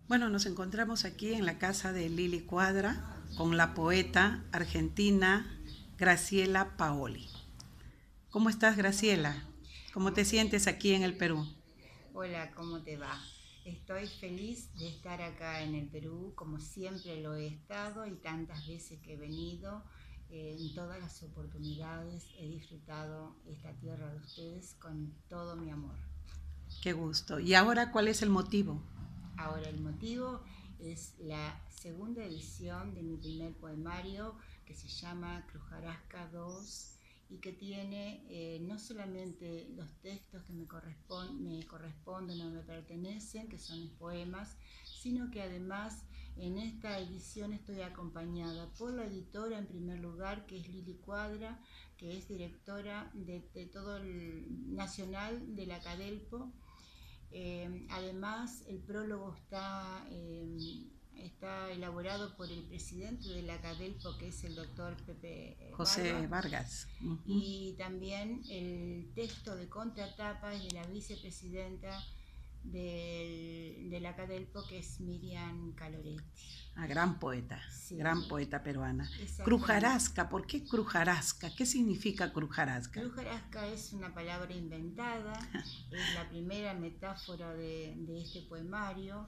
Bueno, nos encontramos aquí en la casa de Lili Cuadra con la poeta argentina Graciela Paoli. ¿Cómo estás, Graciela? ¿Cómo te sientes aquí en el Perú? Hola, ¿cómo te va? Estoy feliz de estar acá en el Perú, como siempre lo he estado y tantas veces que he venido. En todas las oportunidades he disfrutado esta tierra de ustedes con todo mi amor. Qué gusto. ¿Y ahora cuál es el motivo? Ahora el motivo es la segunda edición de mi primer poemario que se llama Crujarasca 2 y que tiene no solamente los textos que me corresponden o me pertenecen, que son mis poemas, sino que además en esta edición estoy acompañada por la editora en primer lugar, que es Lili Cuadra, que es directora de todo el nacional de la Cadelpo. Además, el prólogo está elaborado por el presidente de la Cadelpo, que es el doctor Pepe José Barba, Vargas. Ujú. y también el texto de contratapa es de la vicepresidenta de la Cadelpo, que es Miriam Caloretti. Ah, gran Sí, poeta peruana. exactamente. Crujarasca, ¿por qué Crujarasca? ¿Qué significa Crujarasca? Brujarasca es una palabra inventada, es la primera metáfora de este poemario.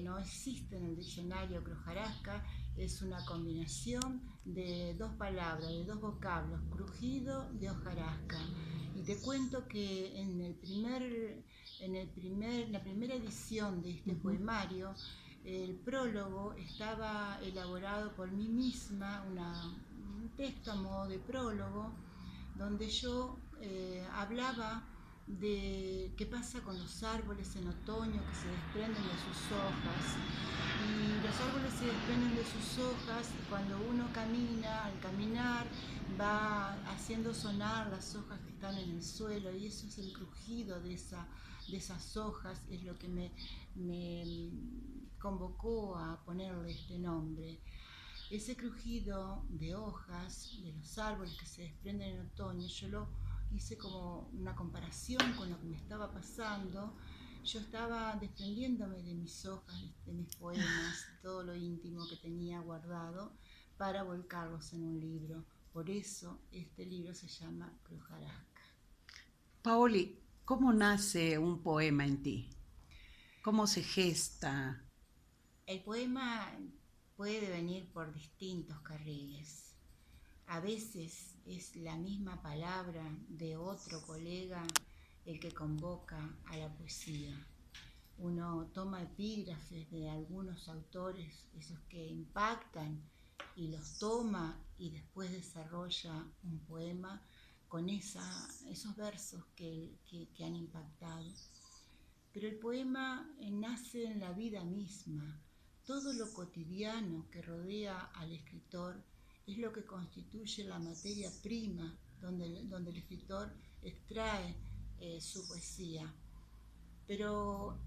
No existe en el diccionario crujarasca, es una combinación de dos palabras, de dos vocablos, crujido de hojarasca. Y te cuento que la primera edición de este Ujú. poemario, el prólogo estaba elaborado por mí misma, un texto a modo de prólogo, donde yo hablaba de qué pasa con los árboles en otoño que se desprenden de sus hojas. Y los árboles se desprenden de sus hojas y cuando uno camina, al caminar, va haciendo sonar las hojas que están en el suelo y eso es el crujido de esas hojas, es lo que me convocó a ponerle este nombre. Ese crujido de hojas de los árboles que se desprenden en otoño, yo lo hice como una comparación con lo que me estaba pasando. Yo estaba desprendiéndome de mis hojas, de mis poemas, de todo lo íntimo que tenía guardado para volcarlos en un libro. Por eso este libro se llama Crujarasca. Paoli, ¿cómo nace un poema en ti? ¿Cómo se gesta? El poema puede venir por distintos carriles. A veces es la misma palabra de otro colega el que convoca a la poesía. Uno toma epígrafes de algunos autores, esos que impactan, y los toma y después desarrolla un poema con esos versos que han impactado. Pero el poema nace en la vida misma. Todo lo cotidiano que rodea al escritor es lo que constituye la materia prima donde el escritor extrae su poesía. Pero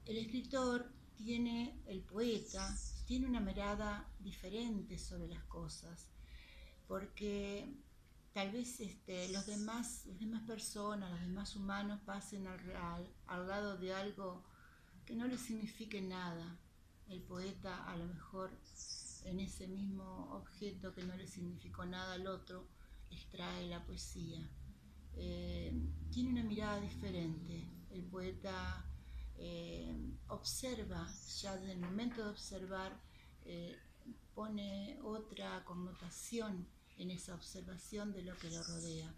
el escritor el poeta, tiene una mirada diferente sobre las cosas, porque tal vez las demás personas, los demás humanos pasen al lado de algo que no les signifique nada. El poeta a lo mejor en ese mismo objeto que no le significó nada al otro, extrae la poesía. Tiene una mirada diferente. El poeta observa, ya desde el momento de observar, eh, pone otra connotación en esa observación de lo que lo rodea.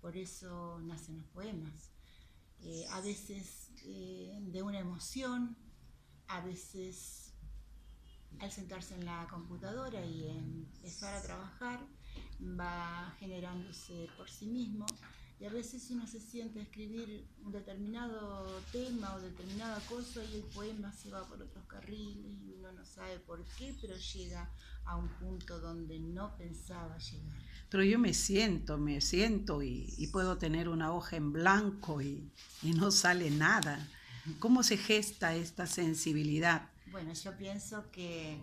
Por eso nacen los poemas. A veces de una emoción, a veces al sentarse en la computadora y empezar a trabajar, va generándose por sí mismo y a veces uno se siente a escribir un determinado tema o determinada cosa y el poema se va por otros carriles y uno no sabe por qué, pero llega a un punto donde no pensaba llegar. Pero yo me siento y puedo tener una hoja en blanco y no sale nada. ¿Cómo se gesta esta sensibilidad? Bueno, yo pienso que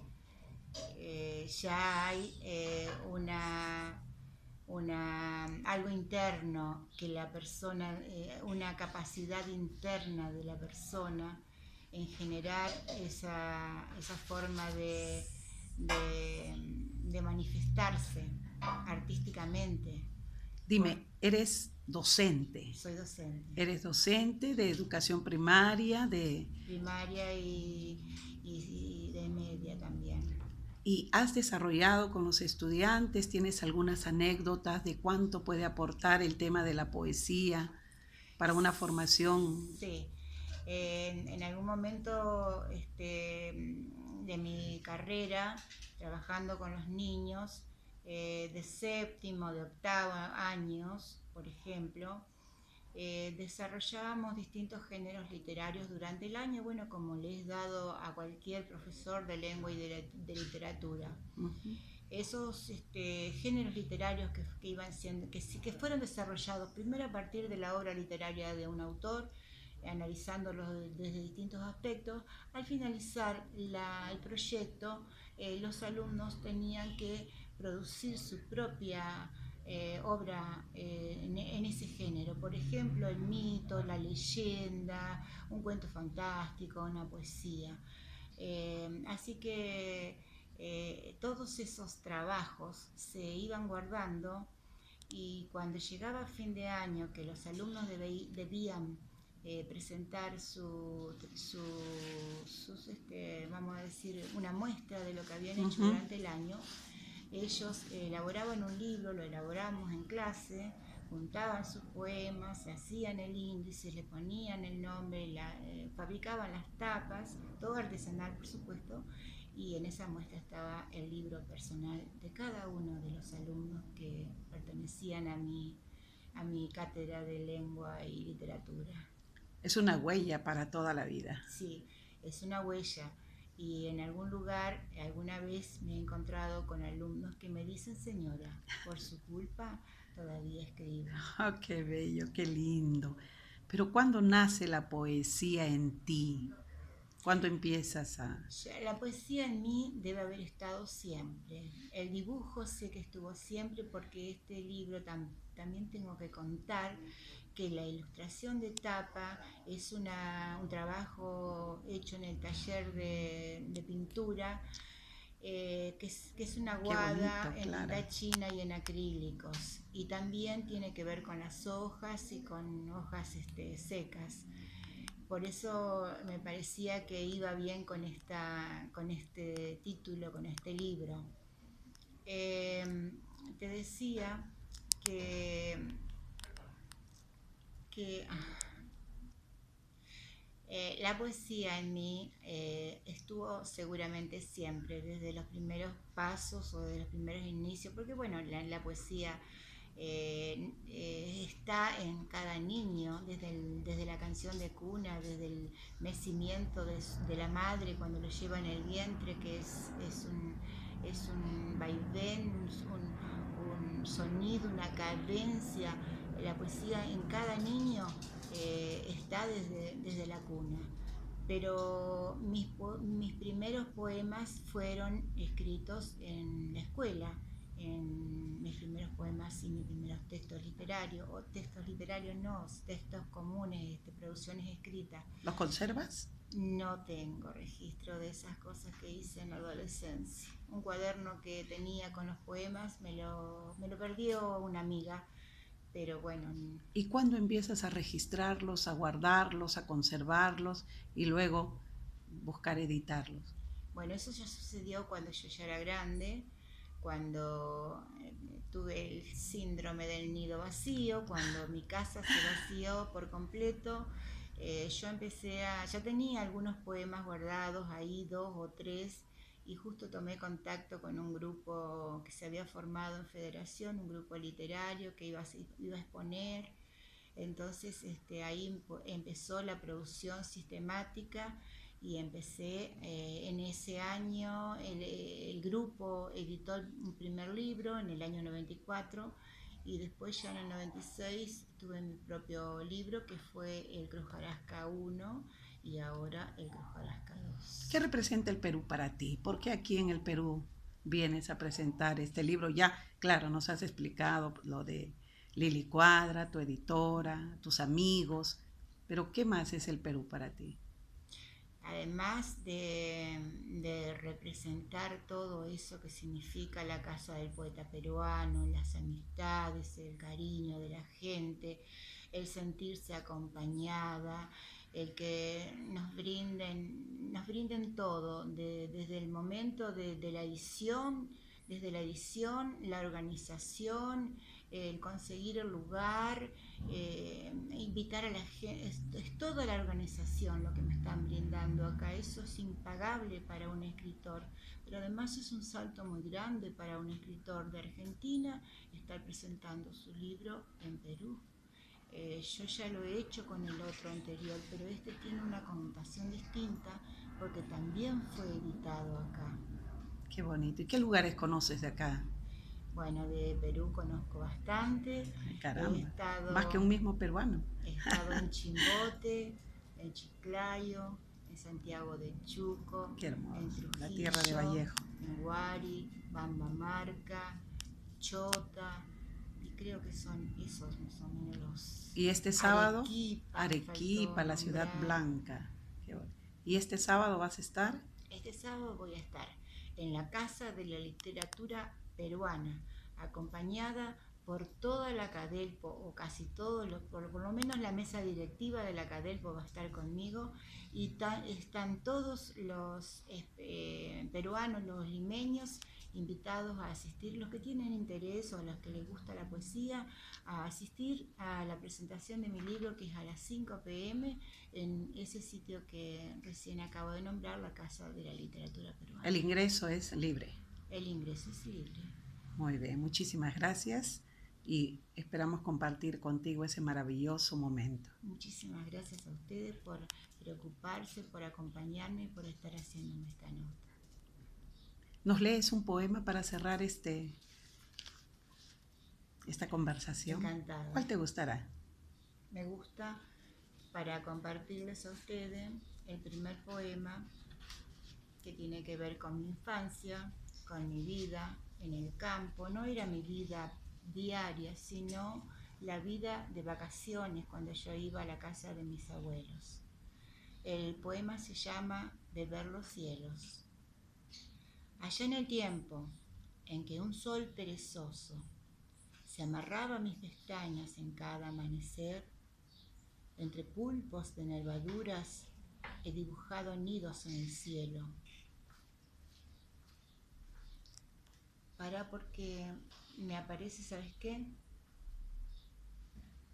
ya hay algo interno que la persona, una capacidad interna de la persona en generar esa forma de manifestarse artísticamente. Dime, ¿eres docente? Soy docente. ¿Eres docente de educación primaria, Primaria y de media también. y has desarrollado con los estudiantes? ¿Tienes algunas anécdotas de cuánto puede aportar el tema de la poesía para una formación? Sí. En algún momento de mi carrera, trabajando con los niños de séptimo, de octavo años, por ejemplo, desarrollábamos distintos géneros literarios durante el año, bueno, como le he dado a cualquier profesor de lengua y de literatura. Uh-huh. Esos géneros literarios que iban siendo, que fueron desarrollados primero a partir de la obra literaria de un autor, analizándolos desde distintos aspectos. Al finalizar el proyecto, los alumnos tenían que producir su propia obra en ese género. Por ejemplo, el mito, la leyenda, un cuento fantástico, una poesía. Así que todos esos trabajos se iban guardando, y cuando llegaba fin de año, que los alumnos debían presentar vamos a decir, una muestra de lo que habían hecho Uh-huh. durante el año, ellos elaboraban un libro, lo elaboramos en clase, juntaban sus poemas, se hacían el índice, le ponían el nombre, fabricaban las tapas, todo artesanal por supuesto, y en esa muestra estaba el libro personal de cada uno de los alumnos que pertenecían a mi cátedra de lengua y literatura. Es una huella para toda la vida. Sí, es una huella. Y en algún lugar, alguna vez me he encontrado con alumnos que me dicen: señora, por su culpa todavía escribo. Oh, qué bello, qué lindo. Pero ¿cuándo nace la poesía en ti? ¿Cuándo empiezas a...? La poesía en mí debe haber estado siempre. El dibujo sé que estuvo siempre, porque este libro también tengo que contar que la ilustración de tapa es un trabajo hecho en el taller de pintura, que es una guada bonito, en claro. tinta china y en acrílicos. Y también tiene que ver con las hojas y con hojas secas. Por eso me parecía que iba bien con este título, con este libro. Te decía que la poesía en mí estuvo seguramente siempre, desde los primeros pasos o de los primeros inicios, porque bueno, la poesía está en cada niño, desde la canción de cuna, desde el mecimiento de la madre cuando lo lleva en el vientre, que es un vaivén, un sonido, una cadencia. La poesía en cada niño está desde la cuna. Pero mis primeros poemas fueron escritos en la escuela, en mis primeros poemas y mis primeros textos literarios, o textos literarios no, textos comunes, producciones escritas. ¿Los conservas? No tengo registro de esas cosas que hice en la adolescencia. Un cuaderno que tenía con los poemas me lo perdió una amiga, pero bueno. ¿Y cuándo empiezas a registrarlos, a guardarlos, a conservarlos y luego buscar editarlos? Bueno, eso ya sucedió cuando yo ya era grande, cuando tuve el síndrome del nido vacío, cuando mi casa se vació por completo. Yo ya tenía algunos poemas guardados ahí, 2 o 3, y justo tomé contacto con un grupo que se había formado en Federación, un grupo literario que iba a exponer. Entonces ahí empezó la producción sistemática, y empecé en ese año. El grupo editó un primer libro en el año 94, y después ya en el 96 tuve mi propio libro, que fue el Cruz Jarasca 1 y ahora el Cruz Jarasca 2. ¿Qué representa el Perú para ti? ¿Por qué aquí en el Perú vienes a presentar este libro? Ya, claro, nos has explicado lo de Lili Cuadra, tu editora, tus amigos, pero ¿qué más es el Perú para ti? Además de representar todo eso que significa la casa del poeta peruano, las amistades, el cariño de la gente, el sentirse acompañada, el que nos brinden todo, desde el momento de la edición, desde la edición, la organización, el conseguir el lugar, invitar a la gente, es toda la organización lo que me están brindando acá. Eso es impagable para un escritor, pero además es un salto muy grande para un escritor de Argentina estar presentando su libro en Perú. Yo ya lo he hecho con el otro anterior, pero este tiene una connotación distinta porque también fue editado acá. Qué bonito. ¿Y qué lugares conoces de acá? Bueno, de Perú conozco bastante. Ay, He caramba. Más que estado, un mismo peruano. he estado en Chimbote, en Chiclayo, en Santiago de Chuco, Qué en hermoso. La tierra de Trujillo, Vallejo. en Huari, Bambamarca, Chota, y creo que son esos más o menos los. Y este sábado, Arequipa, me faltó Arequipa, la ciudad nombrar. blanca. Qué bueno. ¿Y este sábado vas a estar? Este sábado voy a estar en la Casa de la Literatura Peruana, acompañada por toda la Cadelpo, o casi todo, por lo menos la mesa directiva de la Cadelpo va a estar conmigo, y están todos los peruanos, los limeños, invitados a asistir, los que tienen interés o a los que les gusta la poesía, a asistir a la presentación de mi libro, que es a las 5 p.m. en ese sitio que recién acabo de nombrar, la Casa de la Literatura Peruana. El ingreso es libre. El ingreso es libre. Muy bien, muchísimas gracias y esperamos compartir contigo ese maravilloso momento. Muchísimas gracias a ustedes por preocuparse, por acompañarme y por estar haciéndome esta nota. ¿Nos lees un poema para cerrar esta conversación? Encantada. ¿Cuál te gustará? Me gusta, para compartirles a ustedes, el primer poema que tiene que ver con mi infancia, con mi vida en el campo. No era mi vida diaria, sino la vida de vacaciones cuando yo iba a la casa de mis abuelos. El poema se llama Beber los cielos. Allá en el tiempo en que un sol perezoso se amarraba mis pestañas en cada amanecer, entre pulpos de nervaduras he dibujado nidos en el cielo. Para porque me aparece, ¿sabes qué?